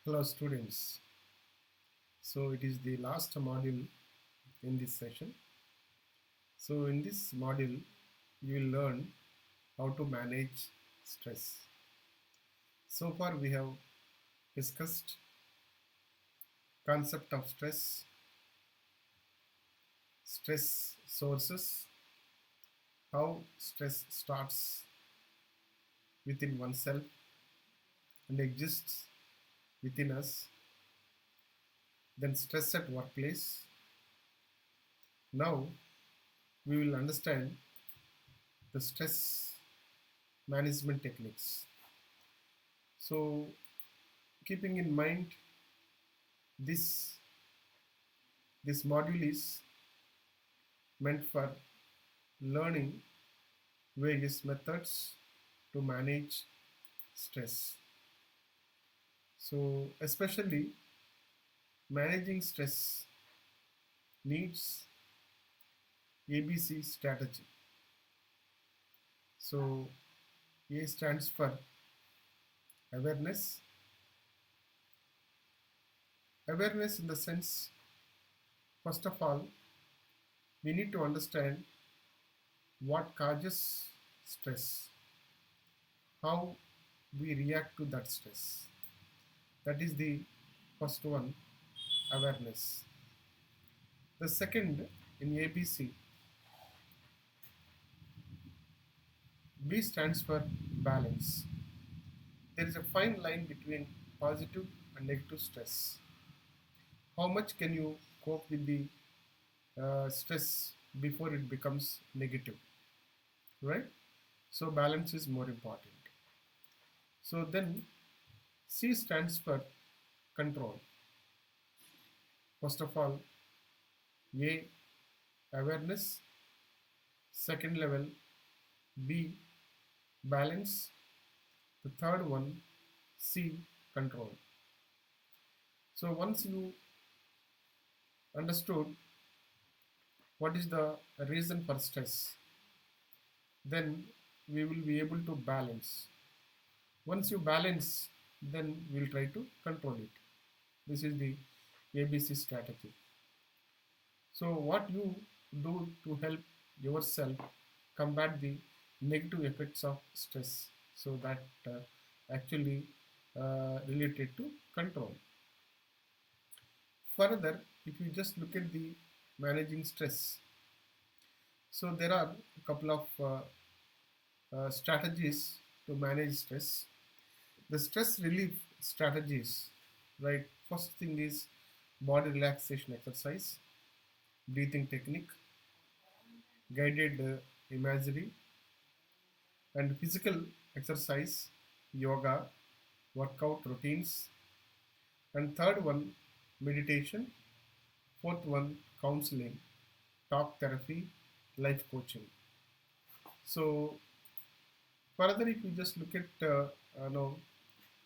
Hello students. So it is the last module in this session. So in this module you will learn how to manage stress. So far we have discussed concept of stress, stress sources, how stress starts within oneself and exists within us, then stress at workplace. Now we will understand the stress management techniques. So keeping in mind this this module is meant for learning various methods to manage stress. So especially managing stress needs ABC strategy. So A stands for awareness. Awareness in the sense, first of all, we need to understand what causes stress, how we react to that stress. That is the first one, awareness. The second in ABC, B stands for balance. There is a fine line between positive and negative stress. How much can you cope with the stress before it becomes negative, right? So balance is more important. So then C stands for control. First of all, A, awareness. Second level, B, balance. The third one, C, control. So once you understood what is the reason for stress, then we will be able to balance. Once you balance, then we'll try to control it. This is the ABC strategy. So what you do to help yourself combat the negative effects of stress, so that actually related to control. Further, if you just look at the managing stress, so there are a couple of strategies to manage stress. The stress relief strategies, right? First thing is body relaxation exercise, breathing technique, guided imagery, and physical exercise, yoga, workout routines, and third one, meditation, fourth one, counseling, talk therapy, life coaching. So further, if you just look at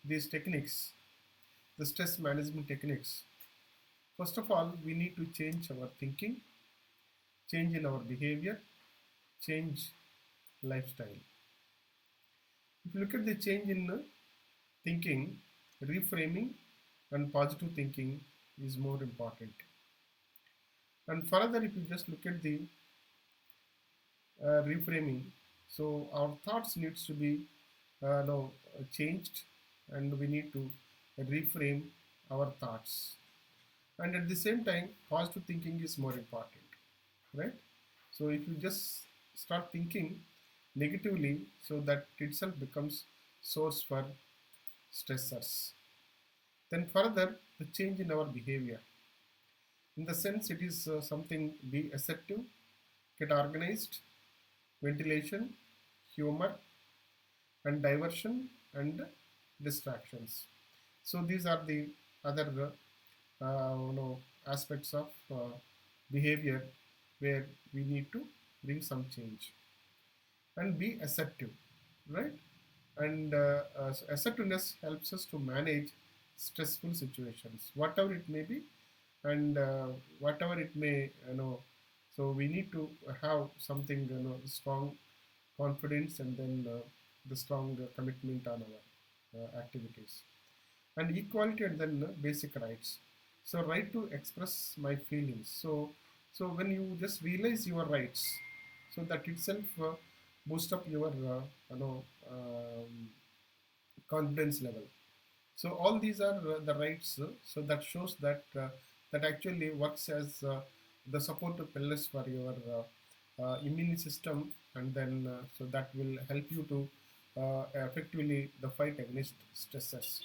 these techniques, the stress management techniques, first of all, we need to change our thinking, change in our behavior, change lifestyle. If you look at the change in thinking, reframing and positive thinking is more important. And further, if you just look at the reframing, so our thoughts needs to be changed, and we need to reframe our thoughts. And at the same time, positive thinking is more important, right? So if you just start thinking negatively, so that itself becomes source for stressors. Then further, the change in our behavior. In the sense, it is something be assertive, get organized, ventilation, humor, and diversion and distractions. So these are the other aspects of behavior where we need to bring some change and be assertive, right? And so assertiveness helps us to manage stressful situations, whatever it may be, and whatever it may, so we need to have something, strong confidence, and then the strong commitment on our activities. and equality, and then basic rights. So right to express my feelings. So when you just realize your rights, so that itself boost up your confidence level. So all these are the rights. So that shows that that actually works as the supportive pillars for your immune system, and then so that will help you to effectively the fight against stresses.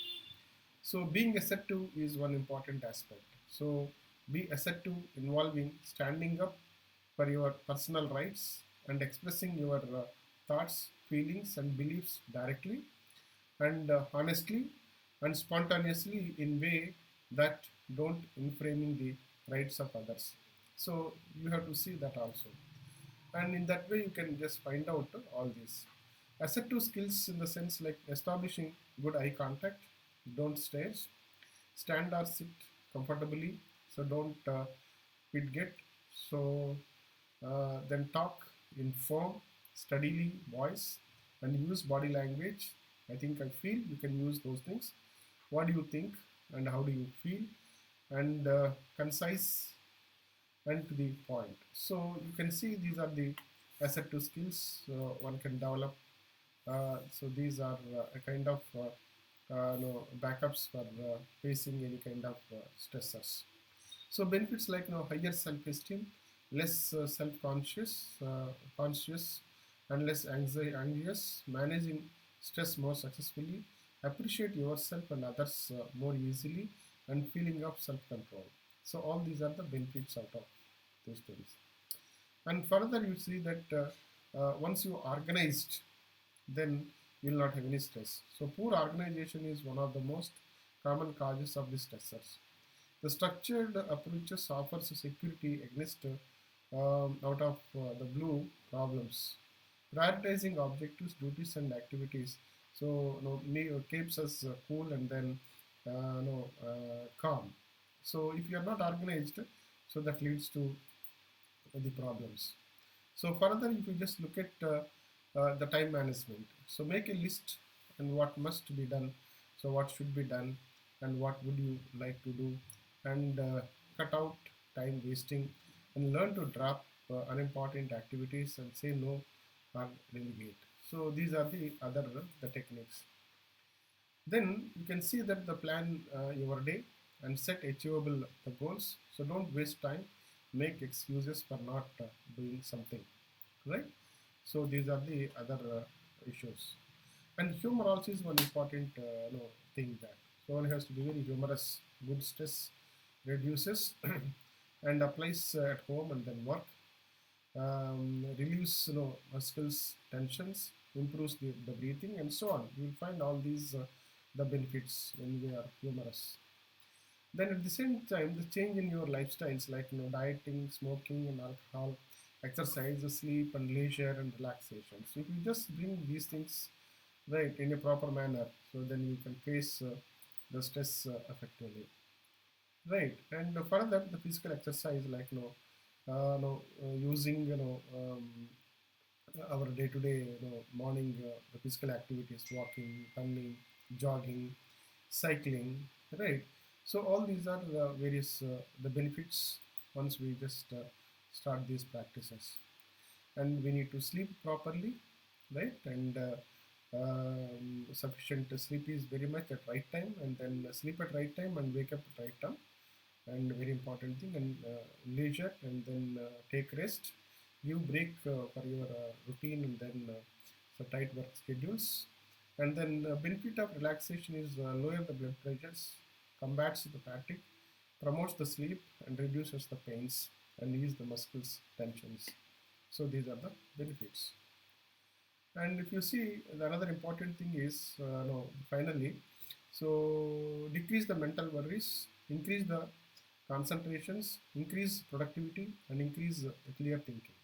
So being assertive is one important aspect. So be assertive involving standing up for your personal rights and expressing your thoughts, feelings, and beliefs directly and honestly and spontaneously in way that don't infringing the rights of others. So you have to see that also, and in that way you can just find out all these assertive skills in the sense like establishing good eye contact, don't stare, stand or sit comfortably, so don't get. So then talk in firm, steadily voice, and use body language. I think I feel you can use those things. What do you think, and how do you feel? And concise and to the point. So you can see these are the assertive skills one can develop. So these are a kind of backups for facing any kind of stressors. So benefits like higher self-esteem, less conscious, and less anxious, managing stress more successfully, appreciate yourself and others more easily, and feeling of self-control. So all these are the benefits out of these things. And further, you see that once you organized, then you will not have any stress. So poor organization is one of the most common causes of these stressors. The structured approaches offers security against out of the blue problems. Prioritizing objectives, duties, and activities. So keeps us cool and then calm. So if you are not organized, so that leads to the problems. So further, if you just look at the time management, so make a list and what must be done, so what should be done, and what would you like to do, and cut out time wasting, and learn to drop unimportant activities and say no or delegate. So these are the other the techniques. Then you can see that the plan your day and set achievable the goals. So don't waste time, make excuses for not doing something, right? So these are the other issues. And humor also is one important thing that so one has to be very humorous. Good stress reduces and applies at home and then work. Relieves muscles tensions, improves the breathing, and so on. You will find all these the benefits when we are humorous. Then at the same time, the change in your lifestyles like dieting, smoking, and alcohol, exercise, sleep, and leisure and relaxation. So if you just bring these things right in a proper manner, so then you can face the stress effectively. Right, and further the physical exercise like using our day-to-day morning the physical activities, walking, running, jogging, cycling, right? So all these are various the benefits once we just start these practices. And we need to sleep properly, right? And sufficient sleep is very much at right time, and then sleep at right time and wake up at right time, and very important thing. And leisure, and then take rest, give break for your routine, and then so tight work schedules. And then benefit of relaxation is lower the blood pressures, combats the fatigue, promotes the sleep, and reduces the pains, and ease the muscles tensions. So these are the benefits. And if you see, the another important thing is no, finally, so decrease the mental worries, increase the concentrations, increase productivity, and increase clear thinking.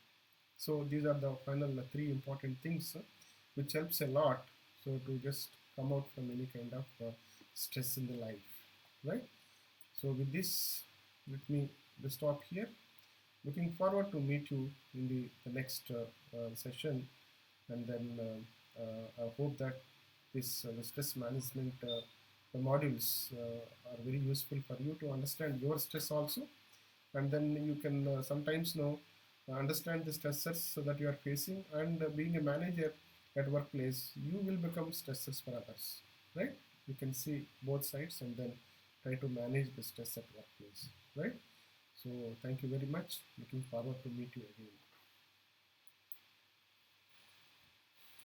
So these are the final three important things which helps a lot. So to just come out from any kind of stress in the life, right? So with this, let me just stop here. Looking forward to meet you in the next session, and then I hope that this the stress management the modules are very useful for you to understand your stress also, and then you can sometimes know understand the stressors so that you are facing, and being a manager at workplace, you will become stressors for others, right? You can see both sides and then try to manage the stress at workplace, right? So thank you very much, looking forward to meet you again.